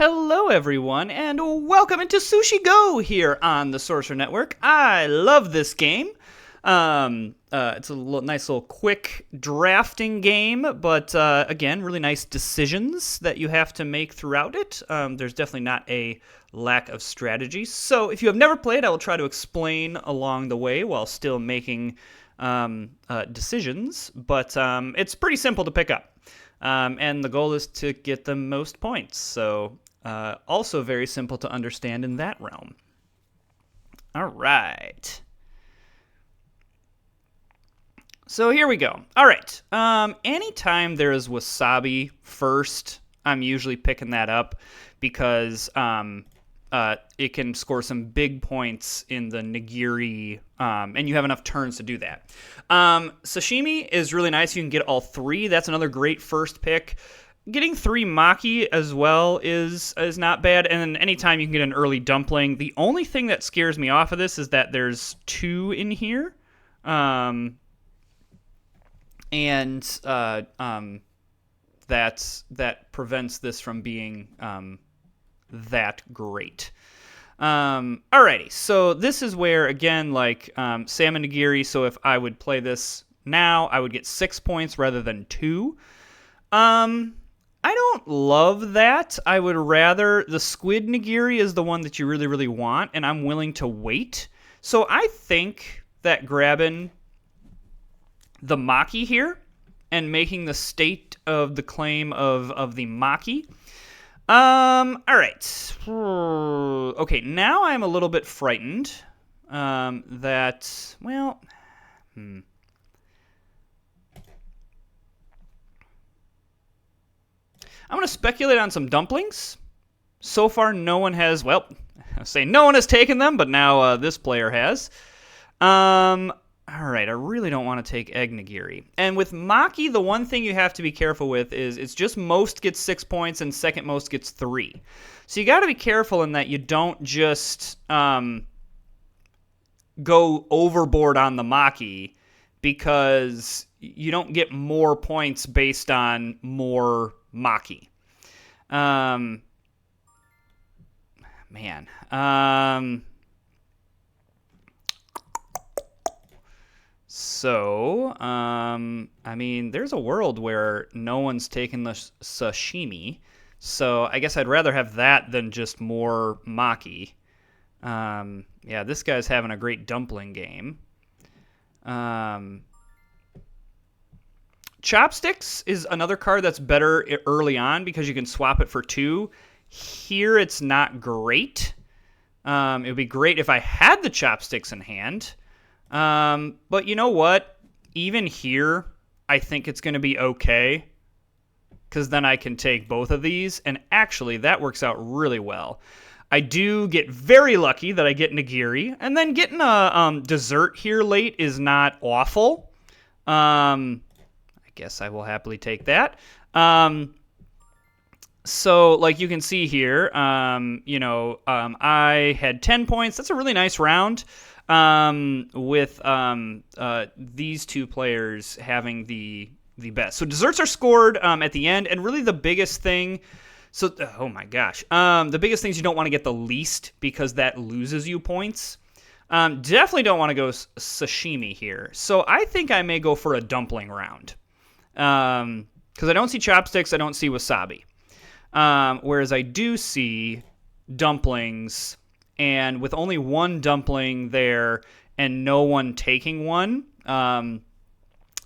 Hello, everyone, and welcome into Sushi Go here on the Sorcerer Network. I love this game. It's a nice little quick drafting game, but again, really nice decisions that you have to make throughout it. There's definitely not a lack of strategy. So if you have never played, I will try to explain along the way while still making decisions, but it's pretty simple to pick up. And the goal is to get the most points. So also very simple to understand in that realm. All right. So here we go. All right. Anytime there is wasabi first, I'm usually picking that up because it can score some big points in the nigiri, and you have enough turns to do that. Sashimi is really nice. You can get all three. That's another great first pick. Getting 3 maki as well is not bad, and then anytime you can get an early dumpling. The only thing that scares me off of this is that there's 2 in here, and that prevents this from being that great. Alrighty, so this is where, again, like salmon nigiri, so if I would play this now, I would get 6 points rather than 2. I don't love that. I would rather... The squid nigiri is the one that you really, really want, and I'm willing to wait. So I think that grabbing the maki here and making the state of the claim of the maki. All right. Okay, now I'm a little bit frightened that, well... I'm going to speculate on some dumplings. So far, no one has, well, I say no one has taken them, but now this player has. All right, I really don't want to take egg nigiri. And with maki, the one thing you have to be careful with is it's just most gets 6 points and second most gets 3. So you got to be careful in that you don't just go overboard on the maki, because you don't get more points based on more maki. So, I mean, there's a world where no one's taken the sashimi, so I guess I'd rather have that than just more maki. Yeah, this guy's having a great dumpling game. Chopsticks is another card that's better early on because you can swap it for 2. Here it's not great. It would be great if I had the chopsticks in hand. But you know what? Even here, I think it's going to be okay, because then I can take both of these, and actually that works out really well. I do get very lucky that I get nigiri, and then getting a dessert here late is not awful. I guess I will happily take that. So, like you can see here, I had 10 points. That's a really nice round, with these 2 players having the best. So desserts are scored at the end, and really the biggest thing... So, oh my gosh. The biggest thing is you don't want to get the least, because that loses you points. Definitely don't want to go sashimi here. So I think I may go for a dumpling round. Because I don't see chopsticks, I don't see wasabi. Whereas I do see dumplings, and with only 1 dumpling there and no one taking one,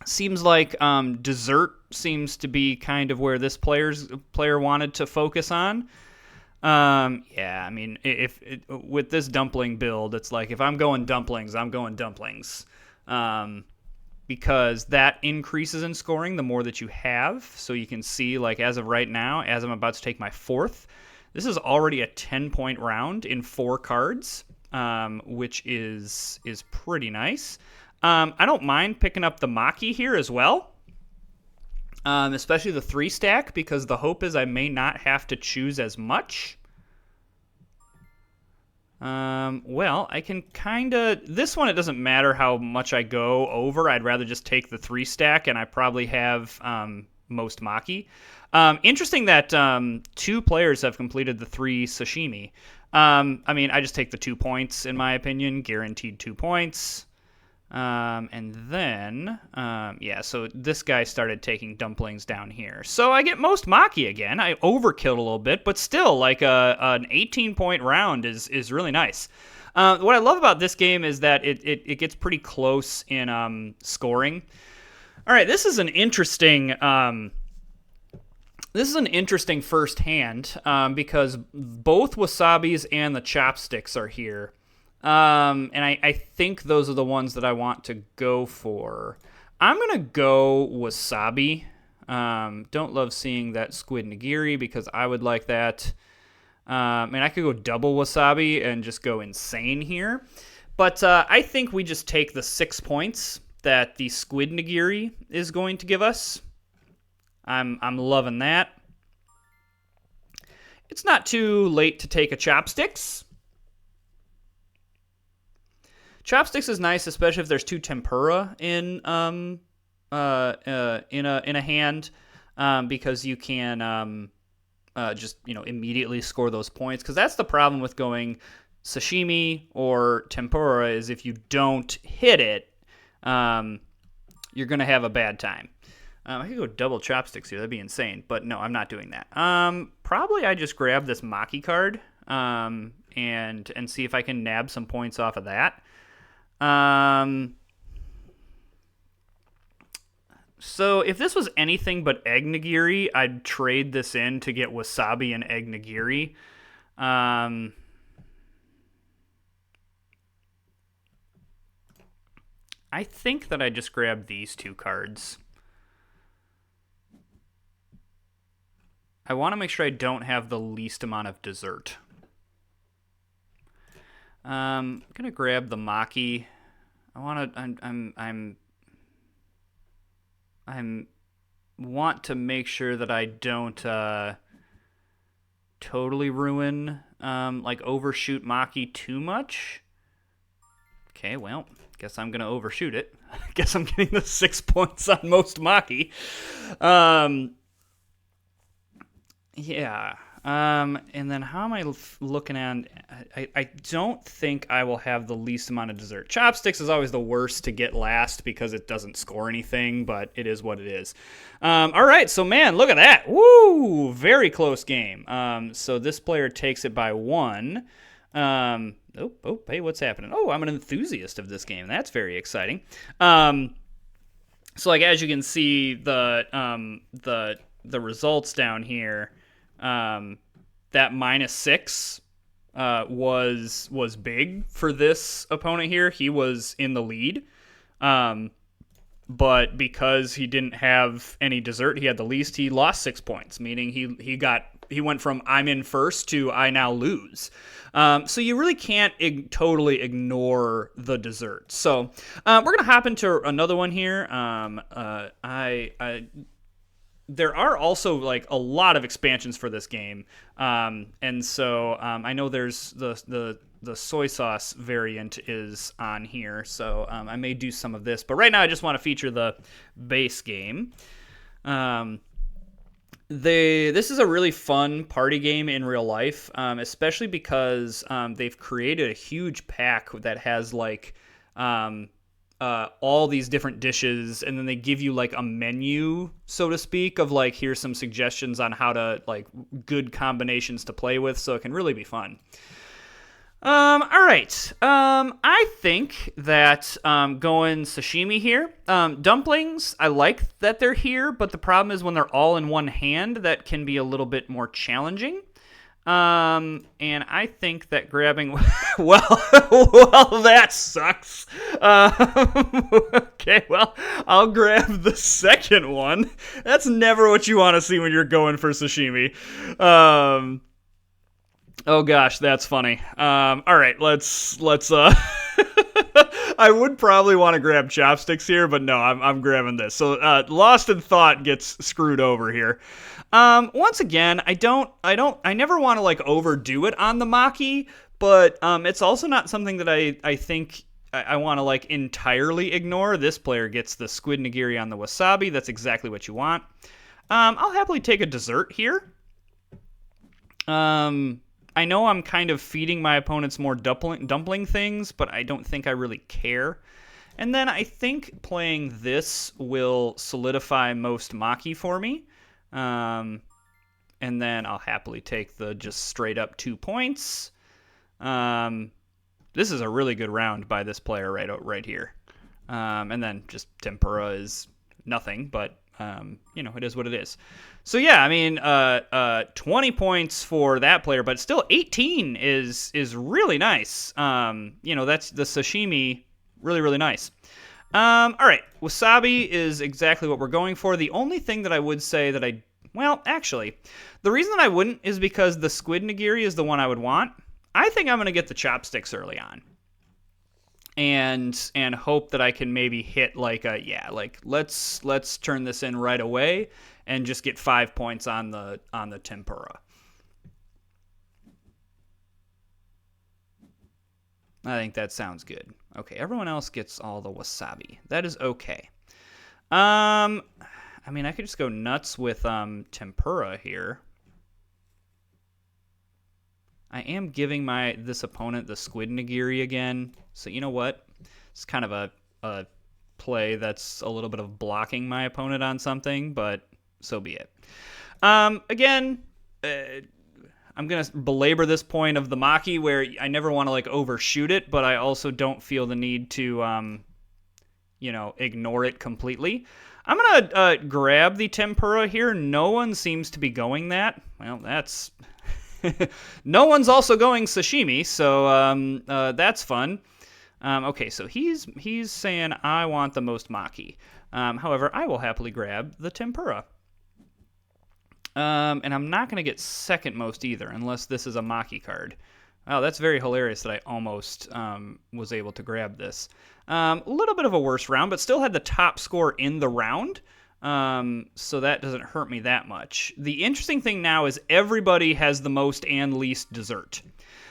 seems like dessert seems to be kind of where this player wanted to focus on. Yeah, I mean, with this dumpling build, it's like if I'm going dumplings, I'm going dumplings. Because that increases in scoring the more that you have. So you can see, like, as of right now, as I'm about to take my 4th, this is already a 10-point round in 4 cards, which is pretty nice. I don't mind picking up the maki here as well, especially the 3-stack, because the hope is I may not have to choose as much. Well, I can kind of... This one, it doesn't matter how much I go over. I'd rather just take the 3-stack, and I probably have most maki. Interesting that 2 players have completed the 3 sashimi. I mean, I just take the 2 points, in my opinion. Guaranteed 2 points. And then, so this guy started taking dumplings down here. So I get most maki again. I overkilled a little bit, but still, like an 18-point round is really nice. What I love about this game is that it gets pretty close in scoring. All right, this is an interesting first hand because both wasabis and the chopsticks are here. And I think those are the ones that I want to go for. I'm going to go wasabi. Don't love seeing that squid nigiri because I would like that. And I could go double wasabi and just go insane here. But I think we just take the 6 points that the squid nigiri is going to give us. I'm loving that. It's not too late to take a chopsticks. Chopsticks is nice, especially if there's 2 tempura in a hand, because you can just immediately score those points. Because that's the problem with going sashimi or tempura is if you don't hit it, you're gonna have a bad time. I could go double chopsticks here. That'd be insane. But no, I'm not doing that. Probably I just grab this maki card and see if I can nab some points off of that. So if this was anything but egg nigiri, I'd trade this in to get wasabi and egg nigiri. I think that I just grabbed these 2 cards. I want to make sure I don't have the least amount of dessert. I'm gonna grab the maki. I want to make sure that I don't totally ruin overshoot maki too much. Okay, well, guess I'm gonna overshoot it. Guess I'm getting the 6 points on most maki. Yeah. And then how am I looking at? I don't think I will have the least amount of dessert. Chopsticks is always the worst to get last because it doesn't score anything, but it is what it is. All right, so man, look at that. Woo! Very close game. So this player takes it by 1. Hey, what's happening? Oh, I'm an enthusiast of this game. That's very exciting. So like as you can see, the results down here. That -6 was big for this opponent here. He was in the lead, but because he didn't have any dessert, he had the least. He lost 6 points, meaning he went from I'm in first to I now lose. So you really can't totally ignore the dessert. So we're gonna hop into another one here. There are also like a lot of expansions for this game, and so I know there's the soy sauce variant is on here, so I may do some of this. But right now, I just want to feature the base game. This is a really fun party game in real life, especially because they've created a huge pack that has like all these different dishes, and then they give you like a menu, so to speak, of like here's some suggestions on how to like good combinations to play with, so it can really be fun. All right. I think that going sashimi here. Dumplings, I like that they're here, but the problem is when they're all in one hand, that can be a little bit more challenging. And I think that grabbing, well, that sucks. Okay, well, I'll grab the second one. That's never what you want to see when you're going for sashimi. Oh gosh, that's funny. All right, let's I would probably want to grab chopsticks here, but no, I'm grabbing this. So, Lost in Thought gets screwed over here. Once again, I never want to like overdo it on the maki, but it's also not something that I think I want to like entirely ignore. This player gets the squid nigiri on the wasabi. That's exactly what you want. I'll happily take a dessert here. I know I'm kind of feeding my opponents more dumpling things, but I don't think I really care. And then I think playing this will solidify most Maki for me. And then I'll happily take the just straight up 2 points. This is a really good round by this player right here. And then just tempura is nothing, but it is what it is. So yeah, I mean, 20 points for that player, but still 18 is really nice. That's the sashimi, really, really nice. All right, wasabi is exactly what we're going for. The only thing that I would say that actually, the reason that I wouldn't is because the squid nigiri is the one I would want. I think I'm going to get the chopsticks early on. And hope that I can maybe hit let's turn this in right away and just get 5 points on the tempura. I think that sounds good. Okay, everyone else gets all the wasabi. That is okay. I mean, I could just go nuts with tempura here. I am giving this opponent the squid nigiri again. So you know what? It's kind of a play that's a little bit of blocking my opponent on something, but so be it. Again, I'm going to belabor this point of the Maki where I never want to overshoot it, but I also don't feel the need to ignore it completely. I'm going to grab the tempura here. No one seems to be going that. Well, that's... No one's also going sashimi, so that's fun. Okay, so he's saying I want the most Maki. However, I will happily grab the tempura. And I'm not going to get second most either, unless this is a Maki card. Oh, that's very hilarious that I almost was able to grab this. A little bit of a worse round, but still had the top score in the round. So that doesn't hurt me that much. The interesting thing now is everybody has the most and least dessert.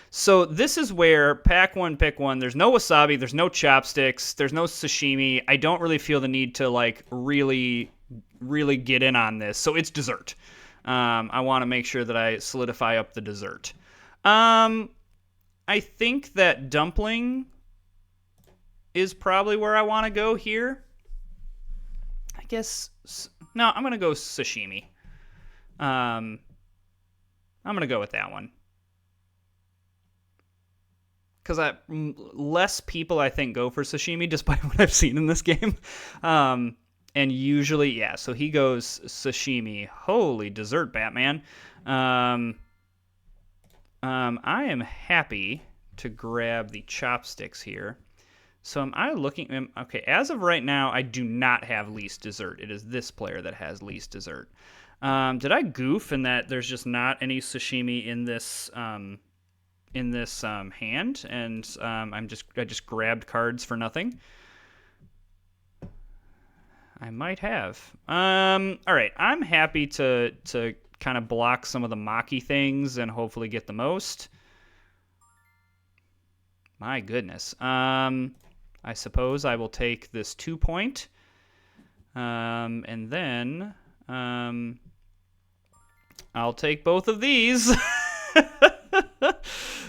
So this is where pack one, pick one. There's no wasabi, there's no chopsticks, there's no sashimi. I don't really feel the need to really, really get in on this. So it's dessert. I want to make sure that I solidify up the dessert. I think that dumpling is probably where I want to go here. I guess, no, I'm going to go sashimi. I'm going to go with that one. Because less people, I think, go for sashimi, despite what I've seen in this game. And usually, yeah, so he goes sashimi. Holy dessert, Batman. I am happy to grab the chopsticks here. So am I looking... Okay, as of right now, I do not have least dessert. It is this player that has least dessert. Did I goof in that there's just not any sashimi in this hand, and I just grabbed cards for nothing? I might have. All right, I'm happy to kind of block some of the Maki things and hopefully get the most. My goodness. I suppose I will take this 2 point. And then I'll take both of these.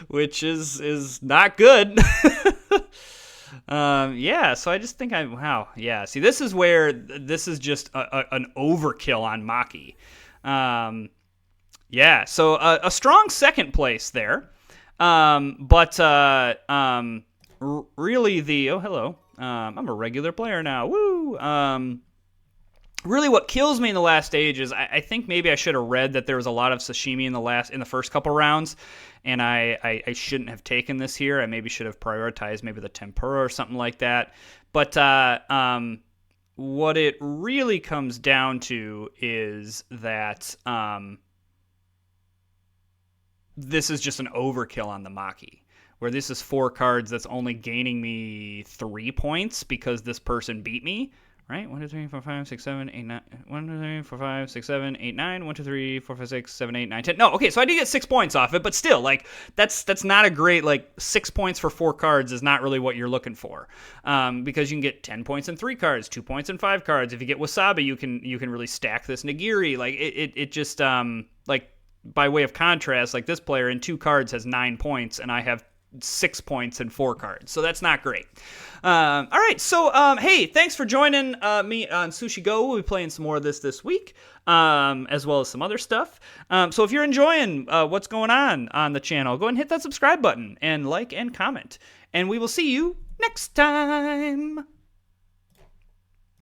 Which is not good. Yeah, so I just think wow, yeah. See, this is where this is just an overkill on Maki. Yeah, so a strong second place there. But really oh, hello. I'm a regular player now. Woo! Really, what kills me in the last stage is I think maybe I should have read that there was a lot of sashimi in the first couple rounds, and I shouldn't have taken this here. I maybe should have prioritized maybe the tempura or something like that. But what it really comes down to is that this is just an overkill on the Maki, where this is 4 cards that's only gaining me 3 points because this person beat me. right? 1, 2, 3, 4, 5, 6, 7, 8, 9. 1, 2, 3, 4, 5, 6, 7, 8, 9. 1, 2, 3, 4, 5, 6, 7, 8, 9, 10. No, okay, so I did get 6 points off it, but still, like, that's not a great, like, 6 points for 4 cards is not really what you're looking for. Because you can get 10 points in 3 cards, 2 points in 5 cards. If you get Wasabi, you can really stack this Nigiri. Like, it just, like, by way of contrast, like, this player in 2 cards has 9 points, and I have 6 points and 4 cards, so that's not great. All right, so hey, thanks for joining me on Sushi Go. We'll be playing some more of this week, as well as some other stuff. So if you're enjoying what's going on the channel, go ahead and hit that subscribe button and like and comment, and we will see you next time.